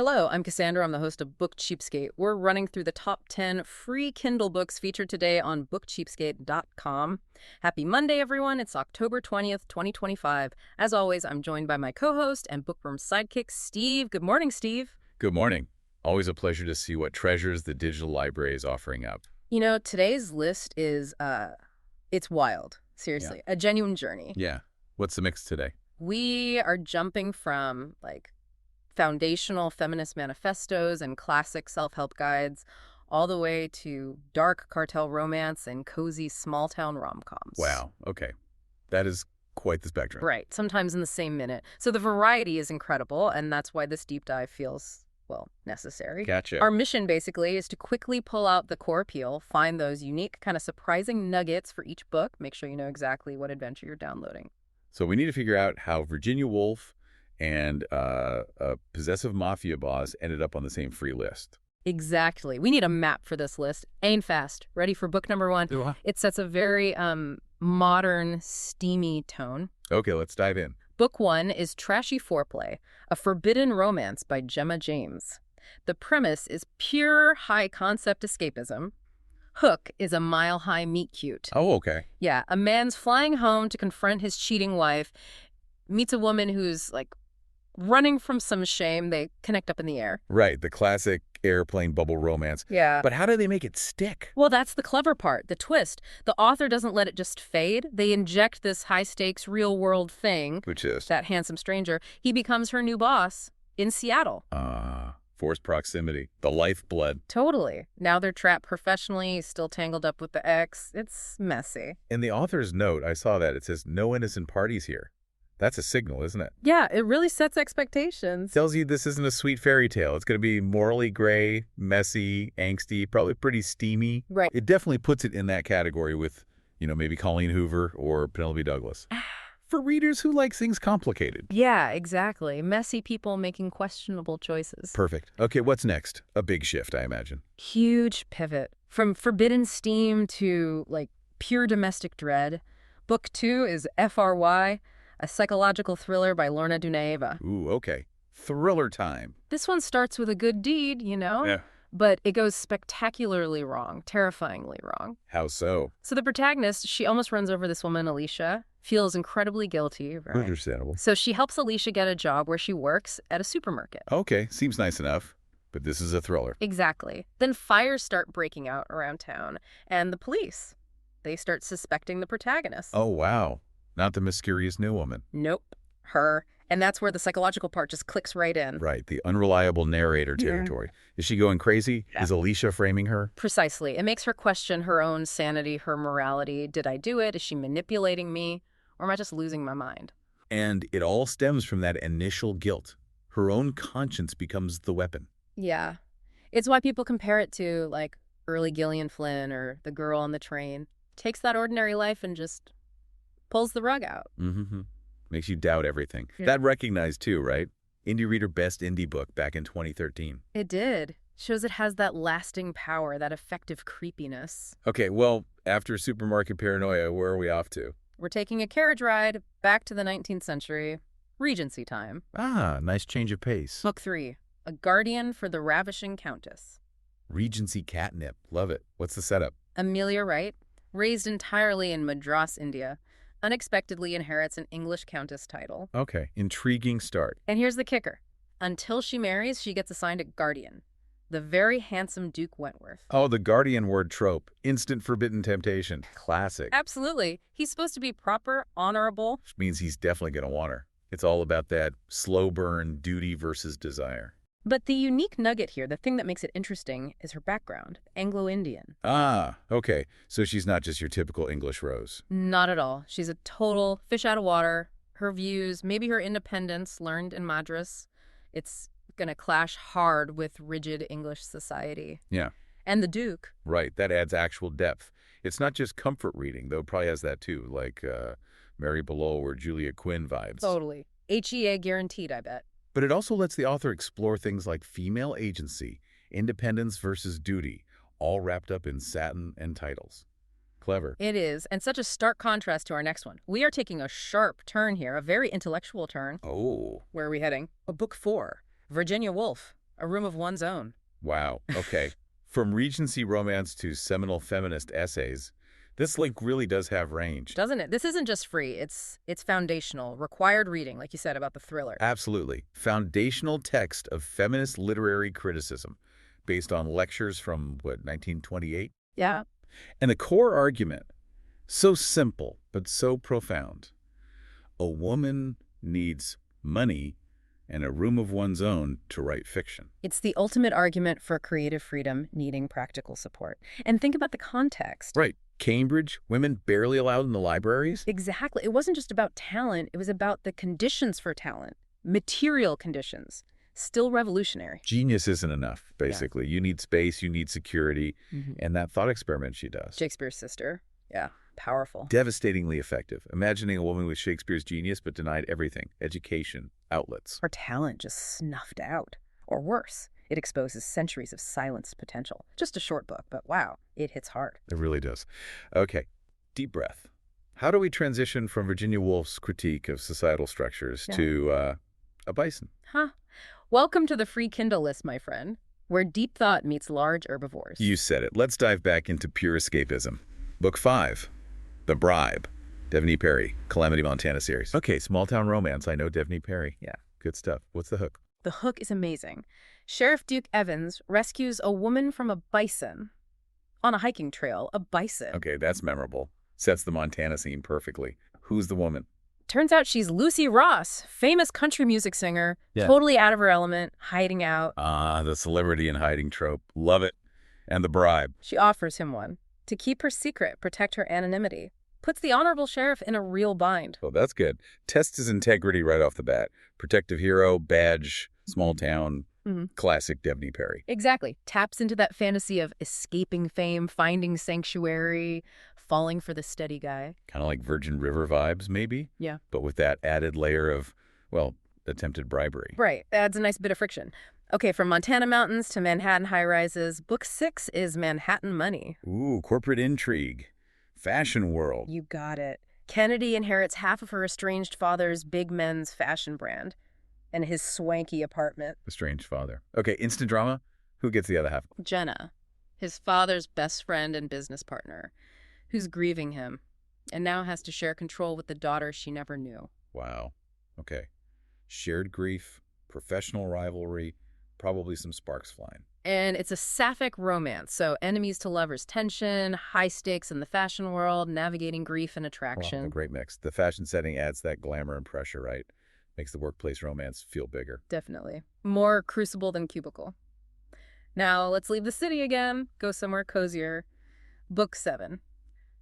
Hello, I'm Cassandra. I'm the host of Book Cheapskate. We're running through the top 10 free Kindle books featured today on bookcheapskate.com. Happy Monday, everyone. It's October 20th, 2025. As always, I'm joined by my co-host and Bookworm sidekick, Steve. Good morning, Steve. Good morning. Always a pleasure to see what treasures the digital library is offering up. You know, today's list is, it's wild. Seriously, a genuine journey. Yeah. What's the mix today? We are jumping from, foundational feminist manifestos and classic self-help guides all the way to dark cartel romance and cozy small-town rom-coms. Wow. Okay. That is quite the spectrum. Right. Sometimes in the same minute. So the variety is incredible, and that's why this deep dive feels, well, necessary. Gotcha. Our mission, basically, is to quickly pull out the core appeal, find those unique, kind of surprising nuggets for each book, make sure you know exactly what adventure you're downloading. So we need to figure out how Virginia Woolf and a possessive mafia boss ended up on the same free list. Exactly. We need a map for this list. Aim fast. Ready for book number one? It sets a very modern, steamy tone. Okay, let's dive in. Book one is Trashy Foreplay, a forbidden romance by Gemma James. The premise is pure high-concept escapism. Hook is a mile-high meet-cute. Oh, okay. Yeah, a man's flying home to confront his cheating wife, meets a woman who's, running from some shame. They connect up in the air. Right, the classic airplane bubble romance. Yeah. But how do they make it stick? Well, that's the clever part, the twist. The author doesn't let it just fade. They inject this high-stakes, real-world thing. Which is? That handsome stranger. He becomes her new boss in Seattle. Forced proximity. The lifeblood. Totally. Now they're trapped professionally, still tangled up with the ex. It's messy. In the author's note, I saw that. It says, no innocent parties here. That's a signal, isn't it? Yeah, it really sets expectations. Tells you this isn't a sweet fairy tale. It's going to be morally gray, messy, angsty, probably pretty steamy. Right. It definitely puts it in that category with, maybe Colleen Hoover or Penelope Douglas. For readers who like things complicated. Yeah, exactly. Messy people making questionable choices. Perfect. Okay, what's next? A big shift, I imagine. Huge pivot. From forbidden steam to, pure domestic dread. Book two is FRY, a psychological thriller by Lorna Dunaeva. Ooh, okay. Thriller time. This one starts with a good deed, Yeah. But it goes spectacularly wrong, terrifyingly wrong. How so? So the protagonist, she almost runs over this woman, Alicia, feels incredibly guilty. Right? Understandable. So she helps Alicia get a job where she works at a supermarket. Okay, seems nice enough. But this is a thriller. Exactly. Then fires start breaking out around town, and the police, they start suspecting the protagonist. Oh, wow. Not the mysterious new woman. Nope. Her. And that's where the psychological part just clicks right in. Right, the unreliable narrator territory. Is she going crazy? Yeah. Is Alicia framing her? Precisely. It makes her question her own sanity, her morality. Did I do it? Is she manipulating me? Or am I just losing my mind? And it all stems from that initial guilt. Her own conscience becomes the weapon. Yeah. It's why people compare it to, early Gillian Flynn or The Girl on the Train. Takes that ordinary life and just pulls the rug out. Mm-hmm. Makes you doubt everything. Yeah. That recognized too, right? Indie Reader Best Indie Book back in 2013. It did. Shows it has that lasting power, that effective creepiness. Okay, well, after Supermarket Paranoia, where are we off to? We're taking a carriage ride back to the 19th century. Regency time. Ah, nice change of pace. Book three, A Guardian for the Ravishing Countess. Regency catnip. Love it. What's the setup? Amelia Wright, raised entirely in Madras, India, unexpectedly inherits an English countess title. Okay, intriguing start. And here's the kicker. Until she marries, she gets assigned a guardian, the very handsome Duke Wentworth. Oh, the guardian word trope. Instant forbidden temptation. Classic. Absolutely. He's supposed to be proper, honorable. Which means he's definitely going to want her. It's all about that slow burn duty versus desire. But the unique nugget here, the thing that makes it interesting, is her background, Anglo-Indian. Ah, okay. So she's not just your typical English rose. Not at all. She's a total fish out of water. Her views, maybe her independence learned in Madras, it's going to clash hard with rigid English society. Yeah. And the Duke. Right. That adds actual depth. It's not just comfort reading, though it probably has that too, like Mary Below or Julia Quinn vibes. Totally. HEA guaranteed, I bet. But it also lets the author explore things like female agency, independence versus duty, all wrapped up in satin and titles. Clever. It is, and such a stark contrast to our next one. We are taking a sharp turn here, a very intellectual turn. Oh. Where are we heading? Book four, Virginia Woolf, A room of one's own. Wow. Okay. From Regency romance to seminal feminist essays, this link really does have range. Doesn't it? This isn't just free. It's foundational, required reading, like you said about the thriller. Absolutely. Foundational text of feminist literary criticism based on lectures from, what, 1928? Yeah. And the core argument, so simple but so profound. A woman needs money and a room of one's own to write fiction. It's the ultimate argument for creative freedom needing practical support. And think about the context. Right. Cambridge, women barely allowed in the libraries? Exactly. It wasn't just about talent. It was about the conditions for talent, material conditions. Still revolutionary. Genius isn't enough, basically. Yeah. You need space, you need security, and that thought experiment she does. Shakespeare's sister. Yeah, powerful. Devastatingly effective. Imagining a woman with Shakespeare's genius but denied everything, education, outlets. Her talent just snuffed out. Or worse, it exposes centuries of silenced potential. Just a short book, but wow, it hits hard. It really does. Okay, deep breath. How do we transition from Virginia Woolf's critique of societal structures to a bison? Welcome to the free Kindle list, my friend, where deep thought meets large herbivores. You said it. Let's dive back into pure escapism. Book 5, The Bribe, Devney Perry, Calamity Montana series. Okay, small town romance. I know Devney Perry. Yeah. Good stuff. What's the hook? The hook is amazing. Sheriff Duke Evans rescues a woman from a bison on a hiking trail. A bison. Okay, that's memorable. Sets the Montana scene perfectly. Who's the woman? Turns out she's Lucy Ross, famous country music singer, totally out of her element, hiding out. The celebrity in hiding trope. Love it. And the bribe. She offers him one to keep her secret, protect her anonymity. Puts the honorable sheriff in a real bind. Oh, that's good. Tests his integrity right off the bat. Protective hero, badge, small town, classic Devney Perry. Exactly. Taps into that fantasy of escaping fame, finding sanctuary, falling for the steady guy. Kind of like Virgin River vibes, maybe? Yeah. But with that added layer of, well, attempted bribery. Right. Adds a nice bit of friction. Okay, from Montana mountains to Manhattan high-rises, book 6 is Manhattan Money. Ooh, corporate intrigue. Fashion world. You got it. Kennedy inherits half of her estranged father's big men's fashion brand and his swanky apartment. Estranged father. Okay, instant drama. Who gets the other half? Jenna, his father's best friend and business partner, who's grieving him and now has to share control with the daughter she never knew. Wow. Okay. Shared grief, professional rivalry, probably some sparks flying. And it's a sapphic romance, so enemies to lovers tension, high stakes in the fashion world, navigating grief and attraction. Well, a great mix. The fashion setting adds that glamour and pressure, right? Makes the workplace romance feel bigger. Definitely. More crucible than cubicle. Now, let's leave the city again, go somewhere cozier. Book 7,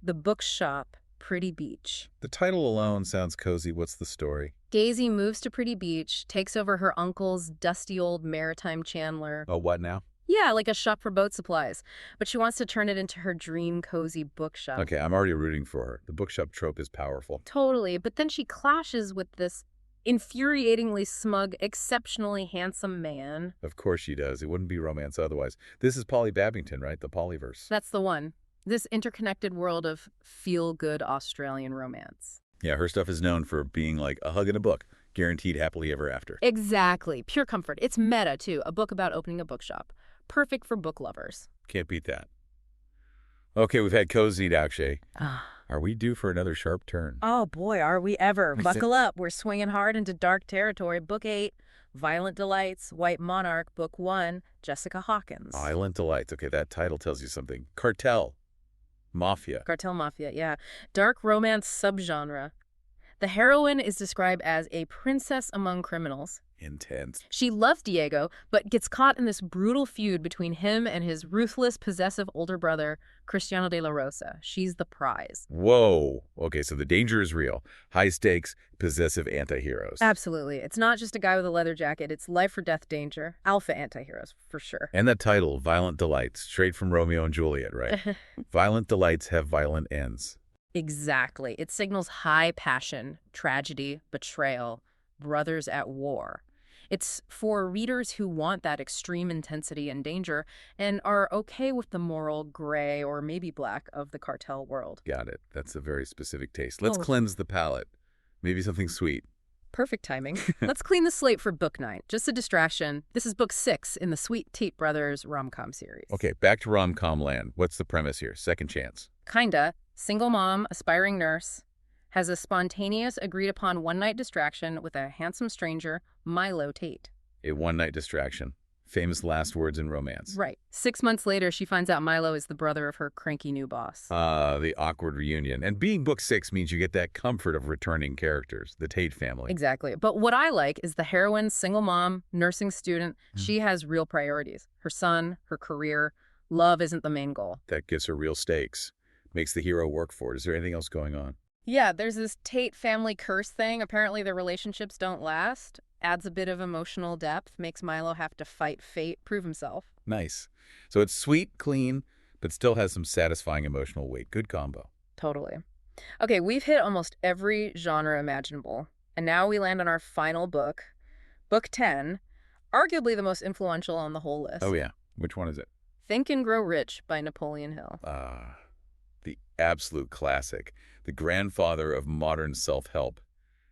The Bookshop, Pretty Beach. The title alone sounds cozy. What's the story? Daisy moves to Pretty Beach, takes over her uncle's dusty old maritime chandler. Oh, what now? Yeah, like a shop for boat supplies. But she wants to turn it into her dream cozy bookshop. Okay, I'm already rooting for her. The bookshop trope is powerful. Totally, but then she clashes with this infuriatingly smug, exceptionally handsome man. Of course she does. It wouldn't be romance otherwise. This is Polly Babington, right? The Polyverse. That's the one. This interconnected world of feel-good Australian romance. Yeah, her stuff is known for being like a hug in a book, guaranteed happily ever after. Exactly. Pure comfort. It's meta, too. A book about opening a bookshop. Perfect for book lovers. Can't beat that. Okay, we've had cozied Akshay. Are we due for another sharp turn? Oh, boy, are we ever. Buckle up. We're swinging hard into dark territory. Book 8, Violent Delights, White Monarch. Book 1, Jessica Hawkins. Violent Delights. Okay, that title tells you something. Cartel. Mafia. Cartel Mafia, yeah. Dark romance subgenre. The heroine is described as a princess among criminals. Intense. She loves Diego, but gets caught in this brutal feud between him and his ruthless, possessive older brother, Cristiano de la Rosa. She's the prize. Whoa. Okay, so the danger is real. High stakes, possessive anti-heroes. Absolutely. It's not just a guy with a leather jacket. It's life or death danger. Alpha anti-heroes, for sure. And that title, Violent Delights, straight from Romeo and Juliet, right? Violent delights have violent ends. Exactly. It signals high passion, tragedy, betrayal, brothers at war. It's for readers who want that extreme intensity and danger and are okay with the moral gray or maybe black of the cartel world. Got it. That's a very specific taste. Let's cleanse the palate. Maybe something sweet. Perfect timing. Let's clean the slate for book 9. Just a distraction. This is book 6 in the Sweet Tate Brothers rom-com series. Okay, back to rom-com land. What's the premise here? Second chance. Kinda. Single mom, aspiring nurse, has a spontaneous, agreed-upon one-night distraction with a handsome stranger, Milo Tate. A one-night distraction. Famous last words in romance. Right. 6 months later, she finds out Milo is the brother of her cranky new boss. The awkward reunion. And being book 6 means you get that comfort of returning characters, the Tate family. Exactly. But what I like is the heroine, single mom, nursing student. She has real priorities. Her son, her career. Love isn't the main goal. That gives her real stakes. Makes the hero work for it. Is there anything else going on? Yeah, there's this Tate family curse thing. Apparently their relationships don't last. Adds a bit of emotional depth. Makes Milo have to fight fate, prove himself. Nice. So it's sweet, clean, but still has some satisfying emotional weight. Good combo. Totally. Okay, we've hit almost every genre imaginable. And now we land on our final book, book 10, arguably the most influential on the whole list. Oh, yeah. Which one is it? Think and Grow Rich by Napoleon Hill. The absolute classic. The grandfather of modern self-help.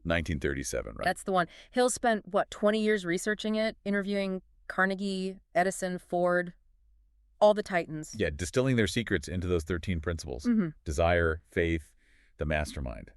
1937, right? That's the one. Hill spent, 20 years researching it, interviewing Carnegie, Edison, Ford, all the titans. Yeah, distilling their secrets into those 13 principles. Desire, faith, the mastermind.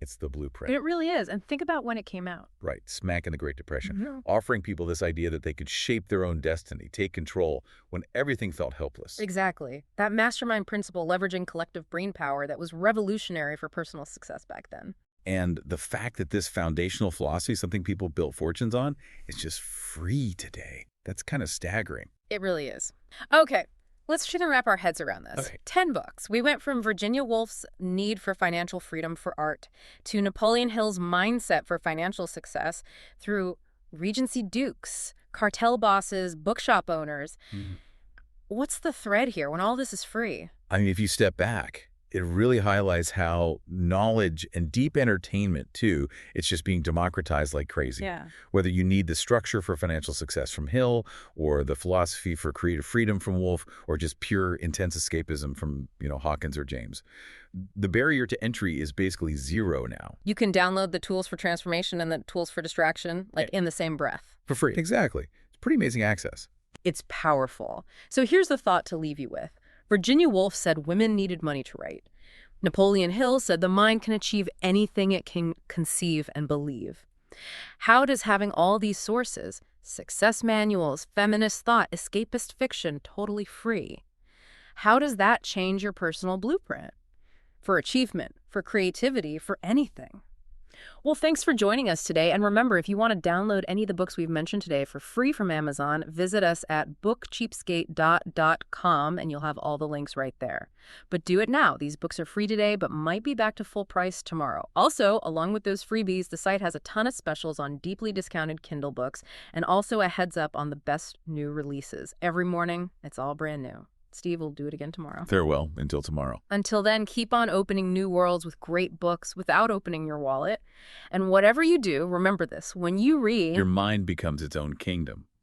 It's the blueprint. It really is. And think about when it came out. Right, smack in the Great Depression. Offering people this idea that they could shape their own destiny, take control, when everything felt helpless. Exactly. That mastermind principle leveraging collective brain power that was revolutionary for personal success back then. And the fact that this foundational philosophy, something people built fortunes on, is just free today. That's kind of staggering. It really is. Okay, let's try to wrap our heads around this. Okay. 10 books. We went from Virginia Woolf's need for financial freedom for art to Napoleon Hill's mindset for financial success through Regency dukes, cartel bosses, bookshop owners. What's the thread here when all this is free? I mean, if you step back, it really highlights how knowledge and deep entertainment, too, it's just being democratized like crazy. Yeah. Whether you need the structure for financial success from Hill, or the philosophy for creative freedom from Woolf, or just pure intense escapism from, Hawkins or James. The barrier to entry is basically zero now. You can download the tools for transformation and the tools for distraction, in the same breath. For free. Exactly. It's pretty amazing access. It's powerful. So here's the thought to leave you with. Virginia Woolf said women needed money to write. Napoleon Hill said the mind can achieve anything it can conceive and believe. How does having all these sources, success manuals, feminist thought, escapist fiction, totally free, how does that change your personal blueprint? For achievement, for creativity, for anything. Well, thanks for joining us today. And remember, if you want to download any of the books we've mentioned today for free from Amazon, visit us at bookcheapskate.com and you'll have all the links right there. But do it now. These books are free today, but might be back to full price tomorrow. Also, along with those freebies, the site has a ton of specials on deeply discounted Kindle books and also a heads up on the best new releases. Every morning, it's all brand new. Steve will do it again tomorrow. Farewell until tomorrow. Until then, keep on opening new worlds with great books without opening your wallet. And whatever you do, remember this. When you read, your mind becomes its own kingdom.